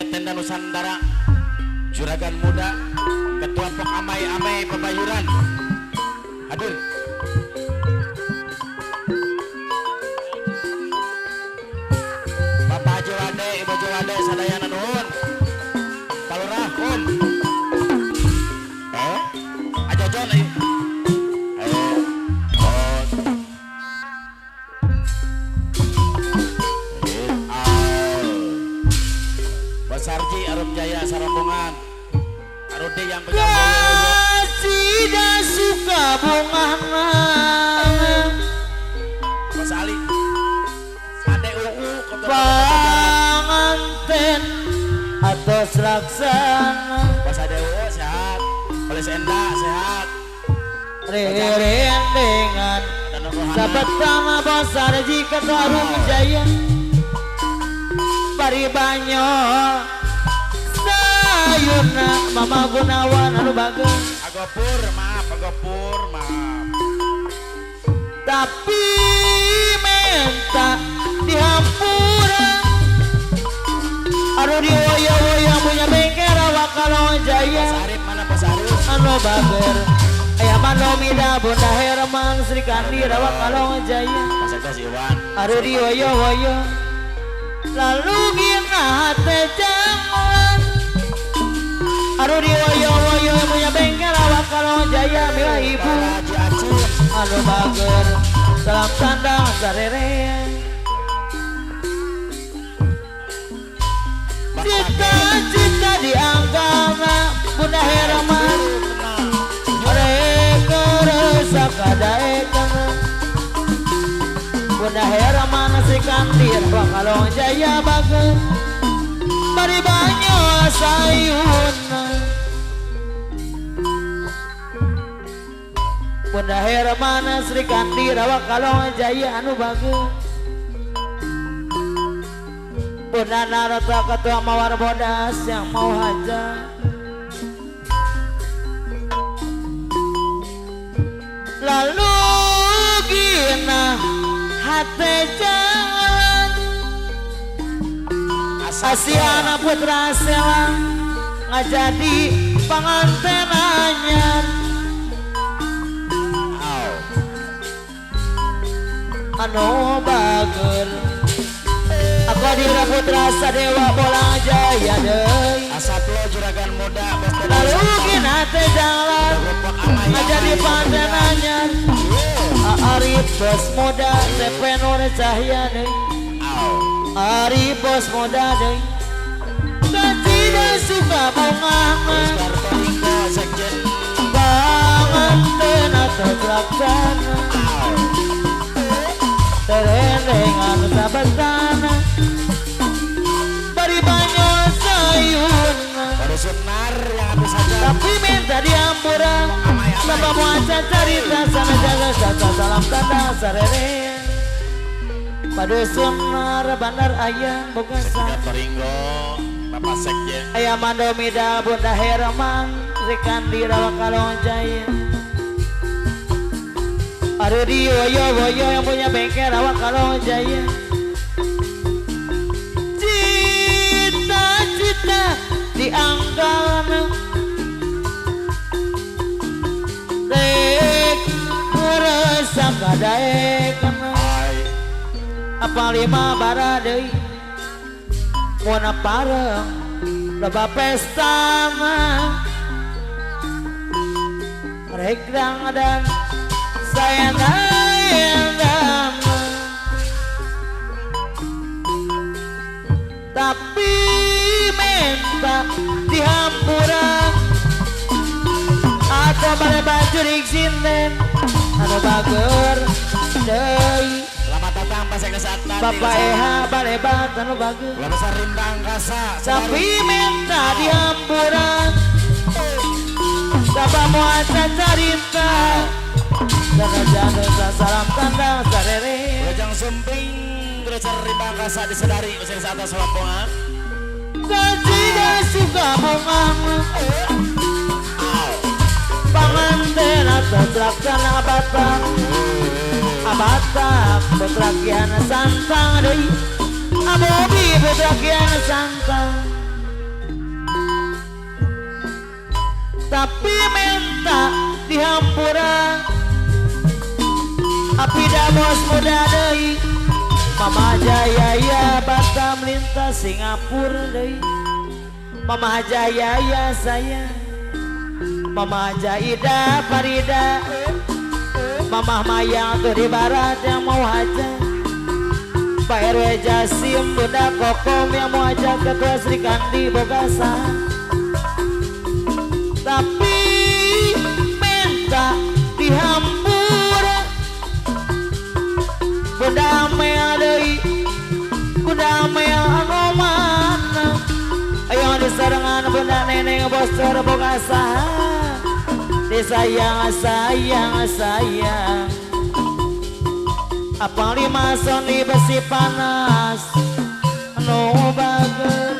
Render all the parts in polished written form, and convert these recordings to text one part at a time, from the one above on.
Tenda Nusantara, Juragan Muda, Ketua Pok Amai Pebayuran, hadir. Bapak Haji Wade, Ibu Haji Wade, sadayana nuhun. Kalurah, Ajo Jon, ayo. Sarji Arum Jaya Sarombongan Arudi yang pegang tidak suka bongana Mas Ali Ade UU panganten atau selaksana Mas Ade UU sehat Polis Enda sehat Ririn dengan sahabat sama Bos Sarji Ketua Arum Jaya Bari banyo sayuna Mama Gunawan anu bagus Agopur maaf tapi minta dihampura anu dioyo-oyo punya bengkel awak kalau jaya Mas Arif mana Mas Arif anu bager aya manomida Bunda Herman Sri Kandi awak kalau jaya Mas Agus Iwan anu dioyo-oyo lalu gina teh jangan aduh di woyo-woyo punya bengkel awak kalau jaya mila ibu Haji Acun anu bager salam sandang sarerean cita-cita dianggana Bunda Herman mereka rasa kadaekana Bunda Herman si kandir kalau jaya bagus bari banyo sayun Bunda Herman Sri Kandir awak kalau jaya anu bagus Bunda Narata Ketua Mawar Bodas yang mau hajat lalu gina hati jalan Asiana Putra Selang ngajadi panganten anyar anu bager aku dira Putra Sadewa Bolang Jaya deui Asatlo Juragan Muda lalu gina teh jalan ngajadi panganten anyar Arif Bos Muda TP Nur Cahya deui Ari Bos Muda deui tidak suka bongangan panganten atau pelaksana terendengan sabatana bari banyo sayuna baru sunar yang habis saja tapi minta diampuran sama muaca carita sana jaga sasa salam tanda sarerean pada sunar bandar ayam bukan Sekda Toringgo Bapak Sekjen ayam mandomida Bunda Herman Sri Kandi Rawak Kalong Jaya aduh di woyo-woyo yang punya bengkel Rawak Kalong Jaya cita-cita diangkat dek ngerasa kadaekan apa lima bara deui mun pareng loba pesta mah regdang dan sayang tapi minta dihampuran atau bale baju rik sinden anu bager deui selamat datang Pak Sekda Sakti Bapak Eha balebat anu bagus Gula Besar Rimbang Kasa tapi minta dihampuran Sabah muaca carita jana salam tanda sarere Lejang Sumping Gula Besar Rimbang Kasa disedari Usia di atas Lamongan tidak suka bongang panganten atau pelaksana abata putra Kiana Santang deui Abobi putra Kiana Santang dihampura api damos muda deui Mama Jaya ya Batam lintas Singapura deui Mama Jaya ya saya Mama Jaida Farida Mama Maya tuh di barat yang mau hajat Pak RW Jasim Bunda Kokom yang mau ajak Ketua Sri Kandi Bogasa tapi minta dihampura Bunda Mel deui Bunda Mel anu mana ayo disarengan Bunda Neneng Bosor Bogasa disayang sayang sayang apa lima soni besi panas anu bager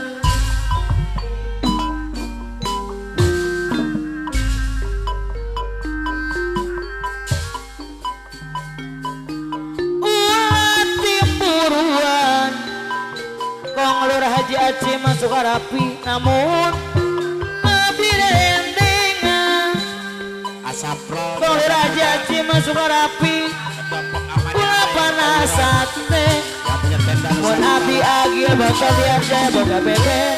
uat timburuan kong lur Haji Aceh masuk rapi namun nabi dendengan Asapro kong lur Haji Aceh masuk rapi panas sate yang punya tenda mun abdi agil bakal lihat saya boga bebek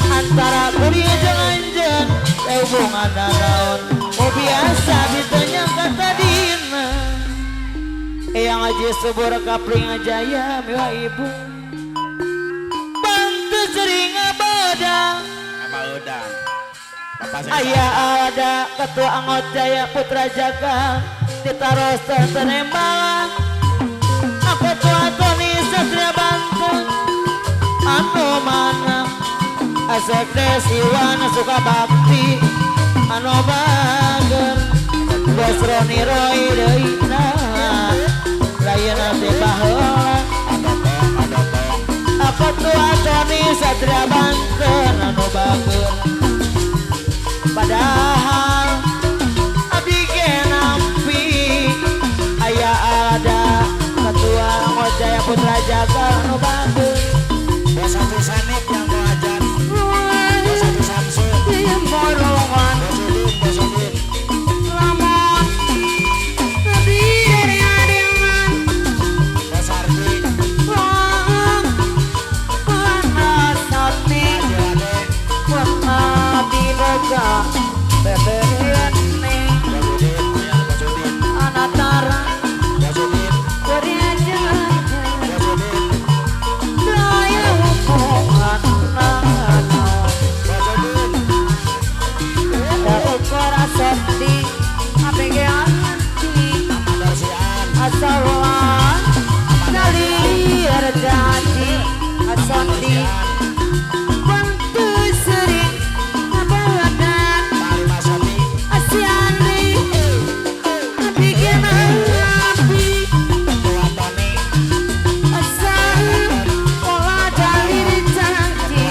antara kuliah jeung anjeun hubungan naon oh biasa ditanya kata dina yang aja subur kapling jaya miwa ibu bantu sering abadang udang Bapak saya ayah ada ketua anggota Jaya Putra Jaga ditaros ternembalan aku tua Tony Satria Banten anu mana asek des Iwan suka bakti anu bager bos Roni Roy deui nah layan teh baheula aku tua Tony Satria Banten anu bager padahal abdi nampi aya ada ketua Jaya Putra Jaga anu bagus bos satu Sanik yang mau ajar bos satu Samsul yang borongan bos Udin lamun abdi dari adengan bos Ardi panas hati Jilade abdi boga bebek ning bos Udin ya bos Udin anatara bos Udin Korea jalan bos Udin daya hubungan naon bos Udin da ukara sondi apege anti Adarsian asawan nalir janji asondi bantu sering abadan Mari Mas Adi asiandi bikin api ketua Tony asal pola dalir janji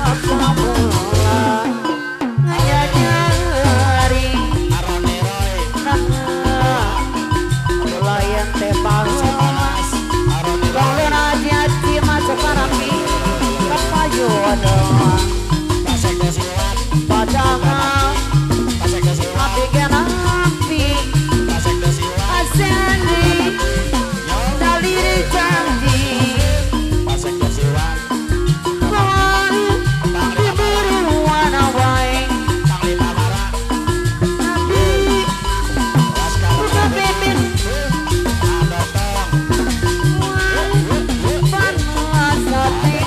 apa bola hanya nyari Aroni Roy Layan tepal Mas Aroni Roy kalau hati-hati masuk rapi kepayuan doang Pasek Desiwan padangan Pasek Desiwan api api Pasek Desiwan asandi dalir janji Pasek Desiwan kawan diburuan awai Panglima Mara api Laskar buka bibir Adotong panas hati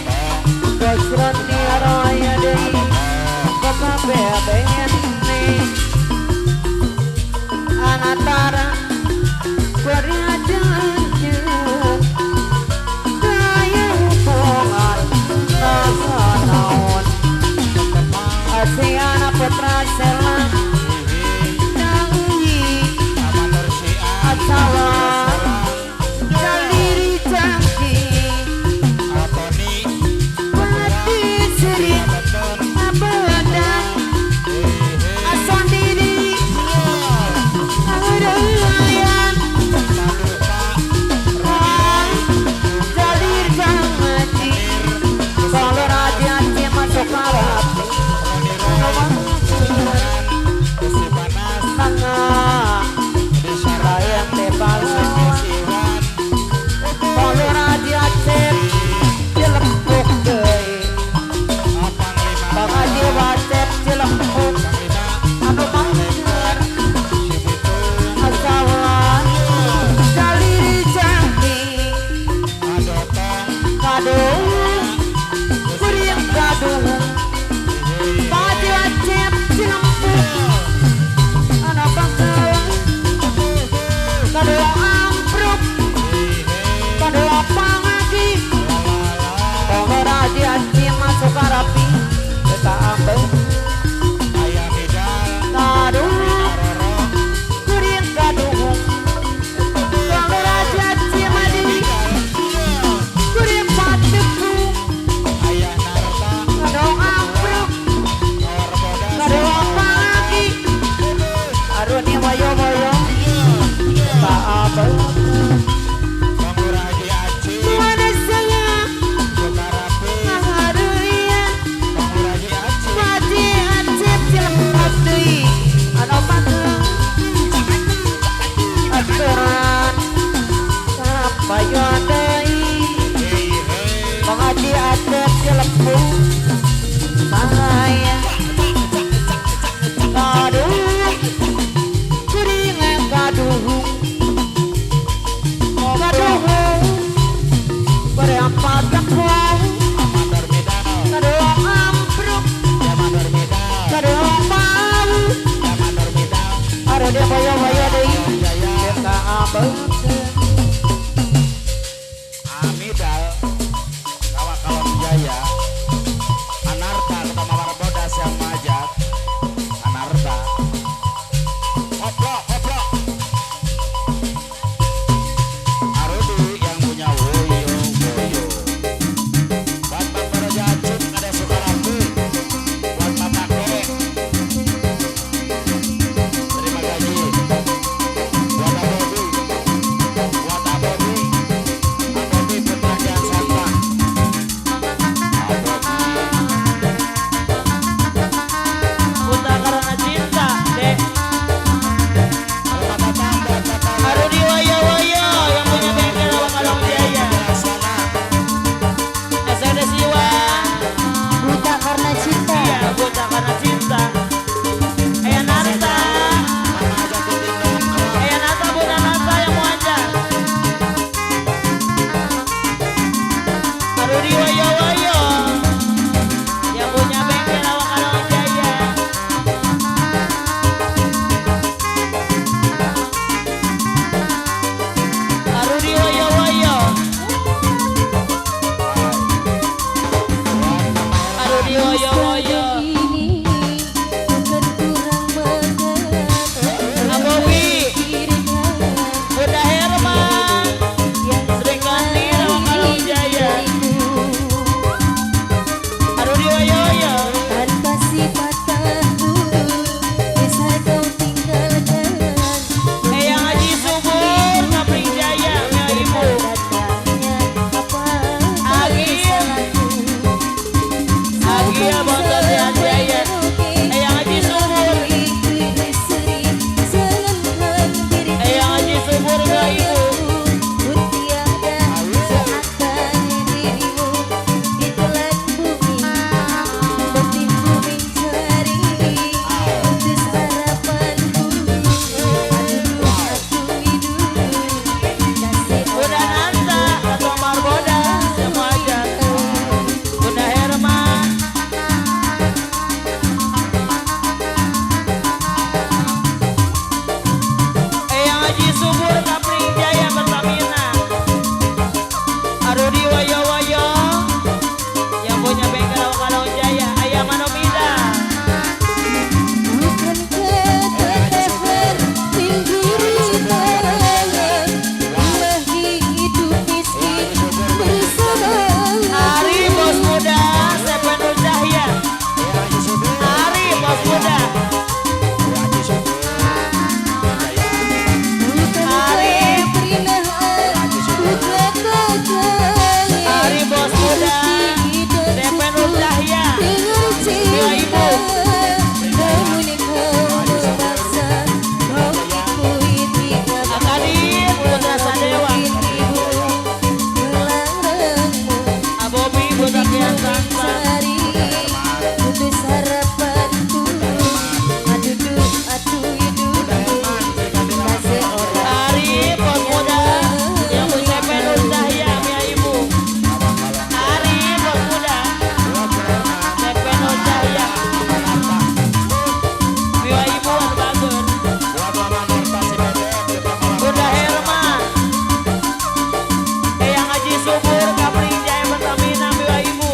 Bosron ni araya dei Baka bebengen ni Anatara Korea janji Daya hubungan Nasa naon Asiana Putra Sela Dahi Amanursian Asawa Daliri janji Tony Pati sering Beton abadan ason diri agarayan jalir janji kalau raja masuk arab celepuk saya kaduhung kuringan kaduhung kaduhung berempat tepung kaduhung ambruk kaduhung mau ada dia boyo-boyo deh deka abang Amidal kawa kalon jaya Anarta ketama warbodas yang majat Anarta koplok Arudi yang punya woyo buat Pak Barojacuk ada Sukarambu buat Pak Kakek terima kasih buat Abobi putra Kian Santang buta karena cinta dek Arudi woyo-woyo yang punya bengkel awak kalong jaya SND Siwa Buta karena cinta. iya buta karena cinta Ayah Nata Bunda Nata yang mau ajak Arudi woyo-woyo yang punya bengkel awak kalong jaya Arudi woyo-woyo Arudi woyo-woyo Ini bukan kurang mengenal Abobi dirinya Bunda Herman yang sering ganti awak kalong jaya Arudi woyo-woyo tanpa sifat tangguh bisa kau tinggalkan. Eyang Haji Subur Kapling Jaya Mia Ibu Datangnya apa Agi Agi Abang Tatian Jaya Eyang Haji Subur Eyang Haji Subur Mia Ibu Bunda Nanta Ketua Marboda yang mau ajak Bunda Herman Eyang Haji Subur Kapling Jaya Pertamina Arudi woyo-woyo yang punya bengkel awak kalong jaya Ayah Manomida Bukan keteteran pinggir tangan lagi hidup miskin bersama Ari Bos Muda Sepenul Cahya Ari Bos Muda Ari Ari Bos Muda Sepenul Cahya Mia Ibu Akadin Putra Sadewa Abobi Putra Kian Santang Ari Bos Muda yang punya Sepenul Cahya Mia Ibu Ari Bos Muda Sepenul Cahya Mia Ibu Bagus Bunda Herman Eyang Haji Subur Kapling Jaya Pertamina Mia Ibu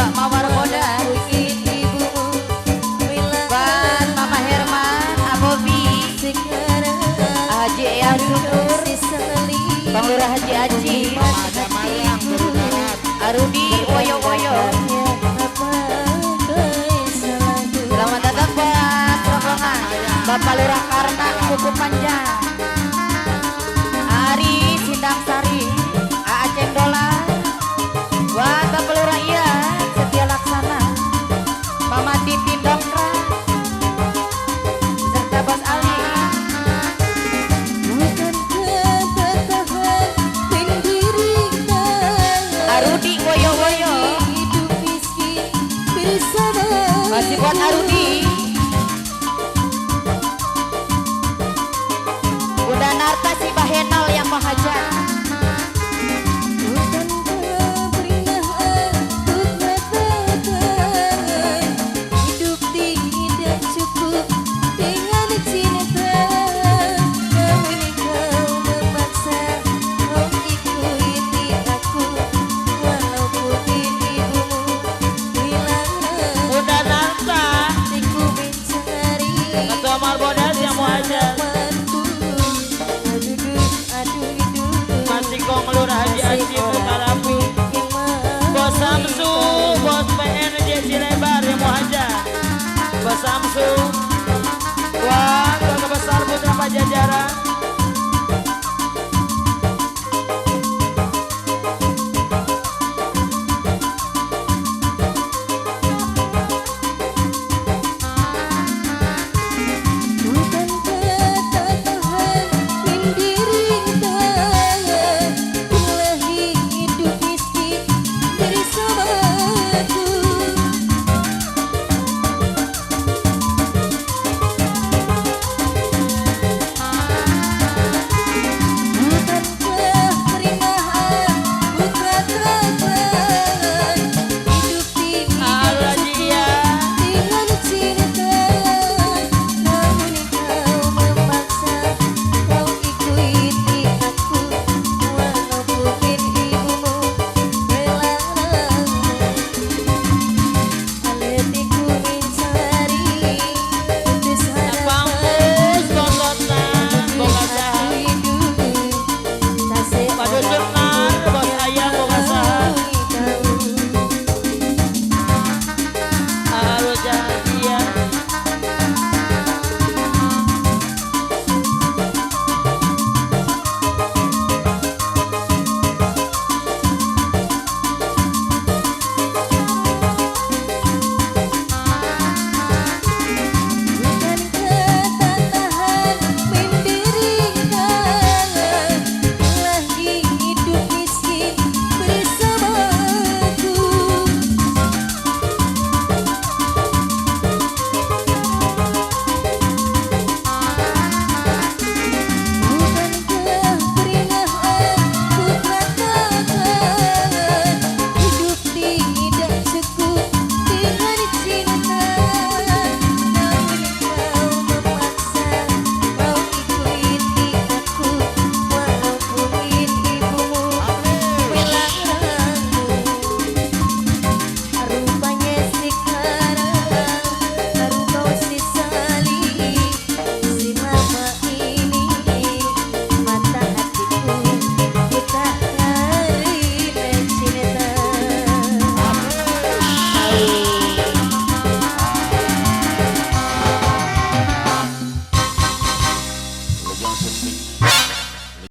Mbak Mawar Moda, buat Mama Herman, Abobi, Haji Eyang Sunur, Bang Lurah Haji Aji, Arudi Woyo Woyo. Selamat datang buat rombongan Bapak Lurah Karna Kuku Panjang, Ari Sindang Sari, A Aceh Dola, buat Bapak Lurah Iya Setia Laksana, Mama Titin Dongkra, serta Bos Ali. Arudi Woyo Woyo, masih buat Arudi. Bunda Narta si Bahenal yang Mahaja,